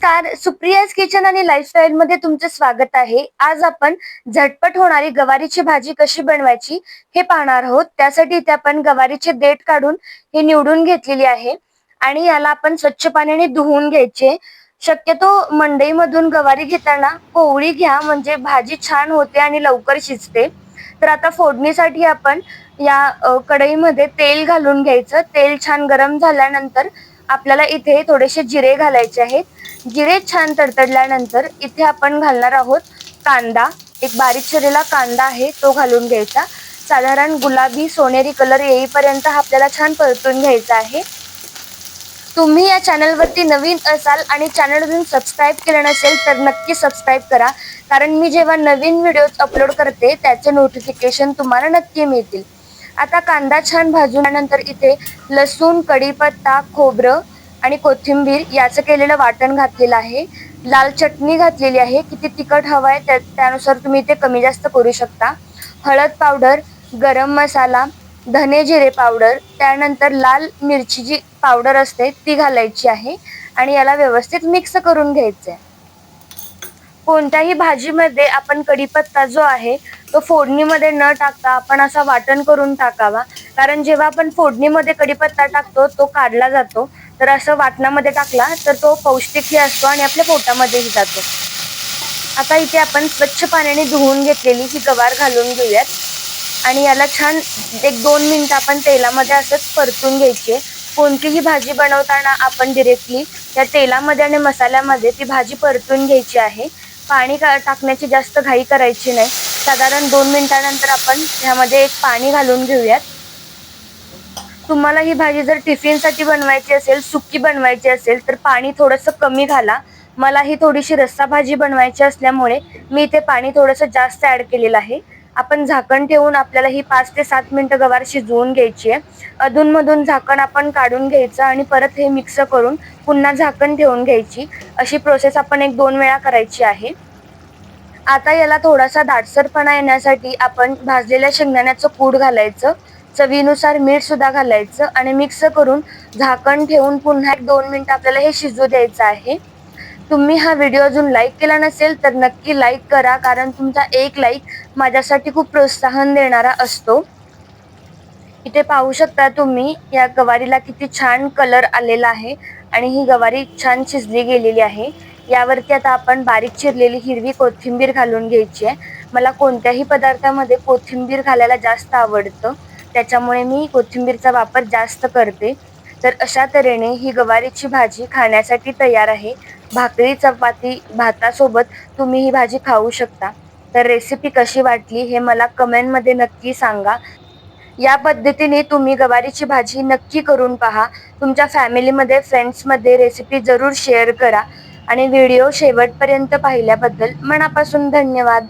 नमस्कार, सुप्रियाज किचन आणि लाईफस्टाईल मध्ये तुमचे स्वागत आहे। आज आपण झटपट होणारी गवारीची भाजी कशी बनवायची हे पाहणार आहोत। त्यासाठी इथे आपण गवारीचे देठ काढून हे निवडून घेतलेली आहे आणि याला आपण स्वच्छ पाण्याने धुवून घ्यायचे। शक्यतो मंडईमधून गवारी घेताना कोवळी घ्या, म्हणजे भाजी छान होते आणि लवकर शिजते। तर आता फोडणीसाठी आपण या कढईमध्ये तेल घालून घ्यायचं। तेल छान गरम झाल्यानंतर आपल्याला इथे थोडेसे जिरे घालायचे आहेत। जिरे छान तडतडल्यानंतर इथे आपण घालणार आहोत कांदा। एक बारीक चिरलेला कांदा आहे तो घालून घ्यायचा। साधारण गुलाबी सोनेरी कलर येईपर्यंत आपल्याला छान परतून घ्यायचा आहे। तुम्ही या चॅनलवरती नवीन असाल आणि चॅनल अजून सबस्क्राईब केलं नसेल तर नक्की सबस्क्राईब करा, कारण मी जेव्हा नवीन व्हिडिओज अपलोड करते त्याचे नोटिफिकेशन तुम्हाला नक्की मिळतील। आता कांदा छान भाजल्यानंतर इथे लसूण, कढीपत्ता, खोबरं आणि कोथिंबीर याचं केलेलं वाटण घातलेलं आहे। लाल चटणी घातलेली आहे। किती तिखट हवंय त्यानुसार तुम्ही इथे कमी जास्त करू शकता। हळद पावडर, गरम मसाला, धने जिरे पावडर, त्यानंतर लाल मिरचीची पावडर असते ती घालायची आहे आणि याला व्यवस्थित मिक्स करून घ्यायचंय। कोणत्याही भाजीमध्ये आपण कढीपत्ता जो आहे तो फोडणीमध्ये न टाकता आपण असा वाटण करून टाकावा, कारण जेव्हा आपण फोडणीमध्ये कढीपत्ता टाकतो तो काढला जातो, तर असं वाटणामध्ये टाकला तर तो पौष्टिकही असतो आणि आपल्या पोटामध्येही जातो। आता इथे आपण स्वच्छ पाण्याने धुवून घेतलेली ही गवार घालून घेऊयात आणि याला छान 1-2 मिनिटं आपण तेलामध्ये असंच परतून घ्यायची। कोणतीही भाजी बनवताना आपण डायरेक्टली त्या तेलामध्ये आणि मसाल्यामध्ये ती भाजी परतून घ्यायची आहे। पाणी टाकण्याची जास्त घाई करायची नाही। साधारण 2 मिनिटांनंतर आपण ह्यामध्ये एक पाणी घालून घेऊयात। तुम्हाला ही भाजी जर टिफिनसाठी बनवायची असेल, सुकी बनवायची असेल तर पाणी थोडंसं कमी घाला। मला ही थोडीशी रस्सा भाजी बनवायची असल्यामुळे मी इथे पाणी थोडंसं जास्त ऍड केलेलं आहे। आपण झाकण ठेवून आपल्याला ही 5 ते 7 मिनिटं गवार शिजवून घ्यायची आहे। अधूनमधून झाकण आपण काढून घ्यायचं आणि परत हे मिक्स करून पुन्हा झाकण ठेवून घ्यायची। अशी प्रोसेस आपण 1-2 वेळा करायची आहे। आता याला थोडासा दाटसरपणा येण्यासाठी आपण भाजलेल्या शेंगदाण्याचं कूट घालायचं, चवीनुसार मीठ सुद्धा घालायचं आणि मिक्स करून झाकण ठेवून पुन्हा 1-2 मिनिटं आपल्याला हे शिजू द्यायचं आहे। तुम्ही हा व्हिडिओ अजून लाईक केला नसेल तर नक्की लाईक करा, कारण तुमचा एक लाईक माझ्यासाठी खूप प्रोत्साहन देणारा असतो। इथे पाहू शकता तुम्ही या गवारीला किती छान कलर आलेला आहे आणि ही गवारी छान शिजली गेलेली आहे। यावरती आता आपण बारीक चिरलेली हिरवी कोथिंबीर घालून घ्यायची आहे। मला कोणत्याही पदार्थामध्ये कोथिंबीर घालायला जास्त आवडतं, त्याच्यामुळे मी कोथिंबीरचा वापर जास्त करते। तर अशा तऱ्हेने ही गवारीची भाजी खाण्यासाठी तयार आहे। भाकरी, चपाती, भातासोबत तुम्ही ही भाजी खाऊ शकता। तर रेसिपी कशी वाटली हे मला कमेंटमध्ये नक्की सांगा। या पद्धतीने तुम्ही गवारीची भाजी नक्की करून पहा। तुमच्या फॅमिलीमध्ये, फ्रेंड्समध्ये रेसिपी जरूर शेअर करा आणि व्हिडिओ शेवटपर्यंत पाहिल्याबद्दल मनापासून धन्यवाद।